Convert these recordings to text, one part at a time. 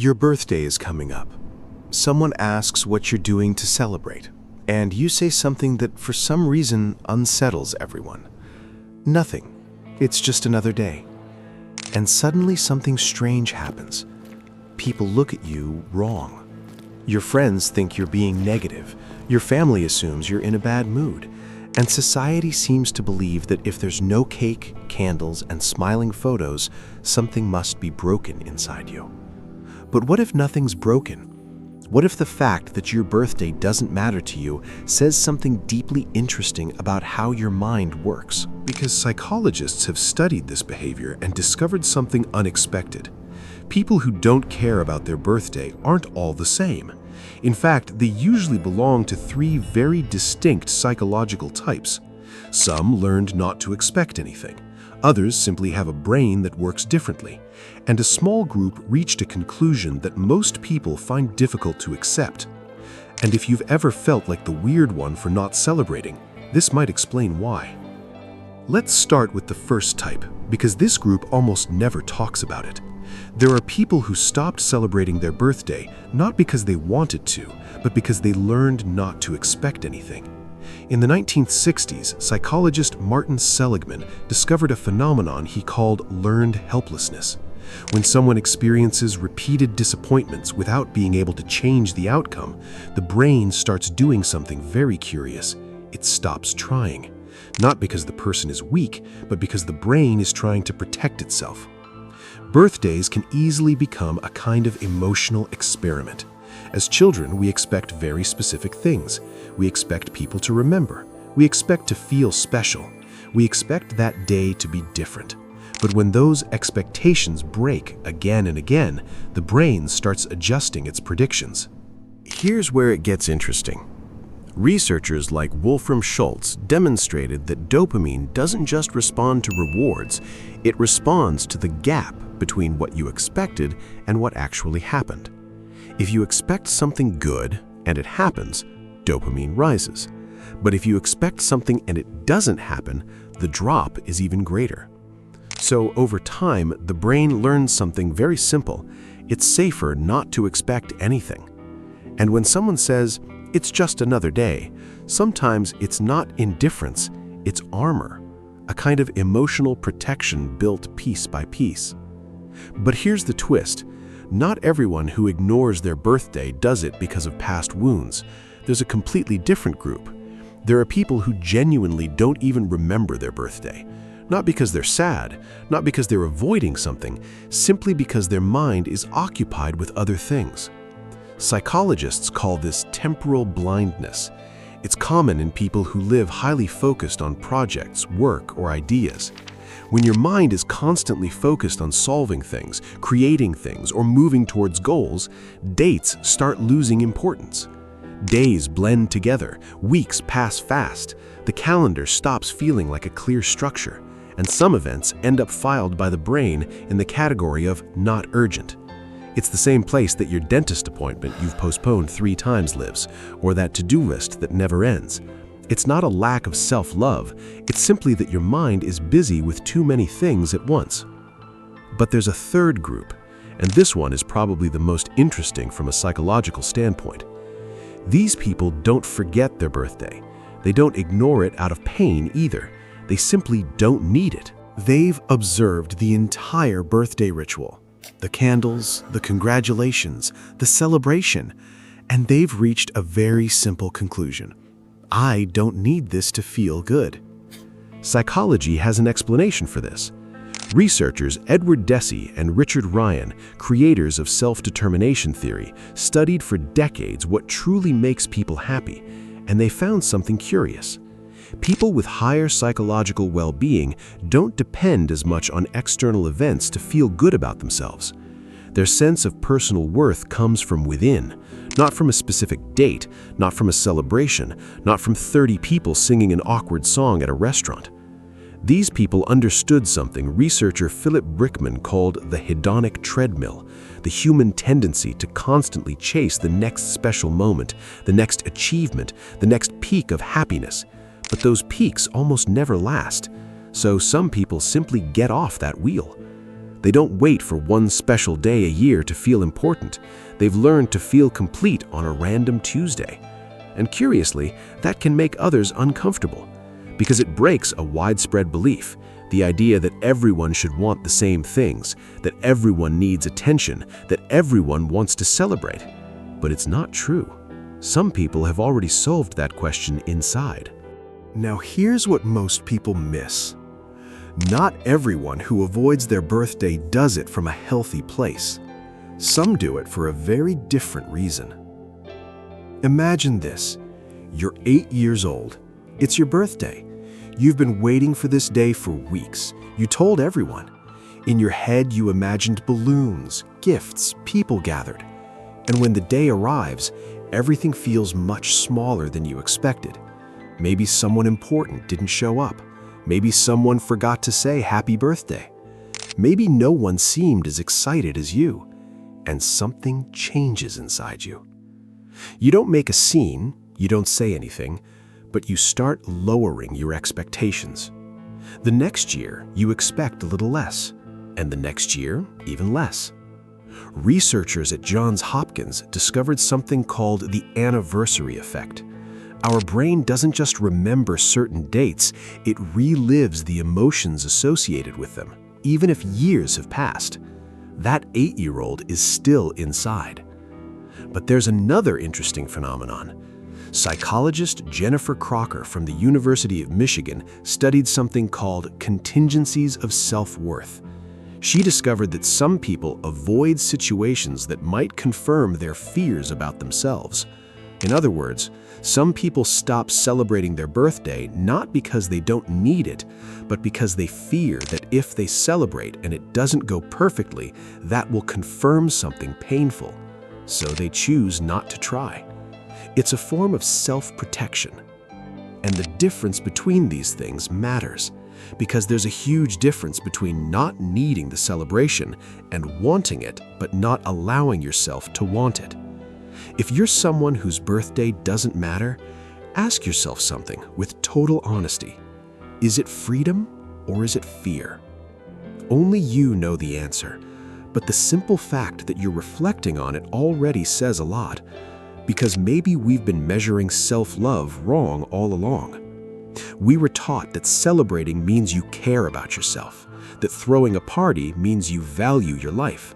Your birthday is coming up. Someone asks what you're doing to celebrate, and you say something that for some reason unsettles everyone. Nothing. It's just another day. And suddenly something strange happens. People look at you wrong. Your friends think you're being negative. Your family assumes you're in a bad mood. And society seems to believe that if there's no cake, candles, and smiling photos, something must be broken inside you. But what if nothing's broken? What if the fact that your birthday doesn't matter to you says something deeply interesting about how your mind works? Because psychologists have studied this behavior and discovered something unexpected. People who don't care about their birthday aren't all the same. In fact, they usually belong to three very distinct psychological types. Some learned not to expect anything. Others simply have a brain that works differently. And a small group reached a conclusion that most people find difficult to accept. And if you've ever felt like the weird one for not celebrating, this might explain why. Let's start with the first type, because this group almost never talks about it. There are people who stopped celebrating their birthday not because they wanted to, but because they learned not to expect anything. In the 1960s, psychologist Martin Seligman discovered a phenomenon he called learned helplessness. When someone experiences repeated disappointments without being able to change the outcome, the brain starts doing something very curious. It stops trying. Not because the person is weak, but because the brain is trying to protect itself. Birthdays can easily become a kind of emotional experiment. As children, we expect very specific things. We expect people to remember. We expect to feel special. We expect that day to be different. But when those expectations break again and again, the brain starts adjusting its predictions. Here's where it gets interesting. Researchers like Wolfram Schultz demonstrated that dopamine doesn't just respond to rewards, it responds to the gap between what you expected and what actually happened. If you expect something good and it happens, dopamine rises. But if you expect something and it doesn't happen, the drop is even greater. So over time, the brain learns something very simple. It's safer not to expect anything. And when someone says, "It's just another day," sometimes it's not indifference, it's armor, a kind of emotional protection built piece by piece. But here's the twist. Not everyone who ignores their birthday does it because of past wounds. There's a completely different group. There are people who genuinely don't even remember their birthday. Not because they're sad, not because they're avoiding something, simply because their mind is occupied with other things. Psychologists call this temporal blindness. It's common in people who live highly focused on projects, work, or ideas. When your mind is constantly focused on solving things, creating things, or moving towards goals, dates start losing importance. Days blend together, weeks pass fast, the calendar stops feeling like a clear structure, and some events end up filed by the brain in the category of not urgent. It's the same place that your dentist appointment you've postponed 3 times lives, or that to-do list that never ends. It's not a lack of self-love, it's simply that your mind is busy with too many things at once. But there's a third group, and this one is probably the most interesting from a psychological standpoint. These people don't forget their birthday. They don't ignore it out of pain either. They simply don't need it. They've observed the entire birthday ritual. The candles, the congratulations, the celebration, and they've reached a very simple conclusion. I don't need this to feel good. Psychology has an explanation for this. Researchers Edward Deci and Richard Ryan, creators of self-determination theory, studied for decades what truly makes people happy, and they found something curious. People with higher psychological well-being don't depend as much on external events to feel good about themselves. Their sense of personal worth comes from within, not from a specific date, not from a celebration, not from 30 people singing an awkward song at a restaurant. These people understood something researcher Philip Brickman called the hedonic treadmill, the human tendency to constantly chase the next special moment, the next achievement, the next peak of happiness. But those peaks almost never last, so some people simply get off that wheel. They don't wait for one special day a year to feel important. They've learned to feel complete on a random Tuesday. And curiously, that can make others uncomfortable because it breaks a widespread belief, the idea that everyone should want the same things, that everyone needs attention, that everyone wants to celebrate. But it's not true. Some people have already solved that question inside. Now here's what most people miss. Not everyone who avoids their birthday does it from a healthy place. Some do it for a very different reason. Imagine this. You're 8 years old. It's your birthday. You've been waiting for this day for weeks. You told everyone. In your head, you imagined balloons, gifts, people gathered. And when the day arrives, everything feels much smaller than you expected. Maybe someone important didn't show up. Maybe someone forgot to say happy birthday. Maybe no one seemed as excited as you. And something changes inside you. You don't make a scene, you don't say anything, but you start lowering your expectations. The next year, you expect a little less, and the next year, even less. Researchers at Johns Hopkins discovered something called the anniversary effect. Our brain doesn't just remember certain dates, it relives the emotions associated with them, even if years have passed. That 8-year-old is still inside. But there's another interesting phenomenon. Psychologist Jennifer Crocker from the University of Michigan studied something called contingencies of self-worth. She discovered that some people avoid situations that might confirm their fears about themselves. In other words, some people stop celebrating their birthday not because they don't need it, but because they fear that if they celebrate and it doesn't go perfectly, that will confirm something painful. So they choose not to try. It's a form of self-protection. And the difference between these things matters, because there's a huge difference between not needing the celebration and wanting it, but not allowing yourself to want it. If you're someone whose birthday doesn't matter, ask yourself something with total honesty. Is it freedom or is it fear? Only you know the answer, but the simple fact that you're reflecting on it already says a lot, because maybe we've been measuring self-love wrong all along. We were taught that celebrating means you care about yourself, that throwing a party means you value your life.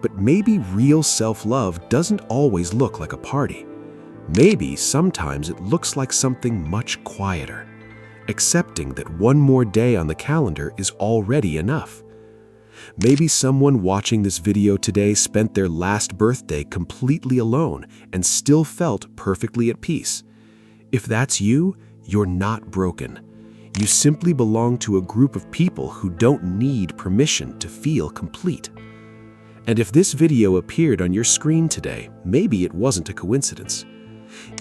But maybe real self-love doesn't always look like a party. Maybe sometimes it looks like something much quieter, accepting that one more day on the calendar is already enough. Maybe someone watching this video today spent their last birthday completely alone and still felt perfectly at peace. If that's you, you're not broken. You simply belong to a group of people who don't need permission to feel complete. And if this video appeared on your screen today, maybe it wasn't a coincidence.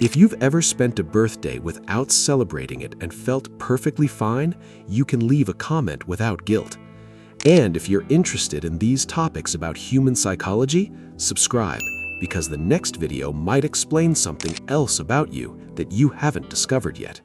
If you've ever spent a birthday without celebrating it and felt perfectly fine, you can leave a comment without guilt. And if you're interested in these topics about human psychology, subscribe, because the next video might explain something else about you that you haven't discovered yet.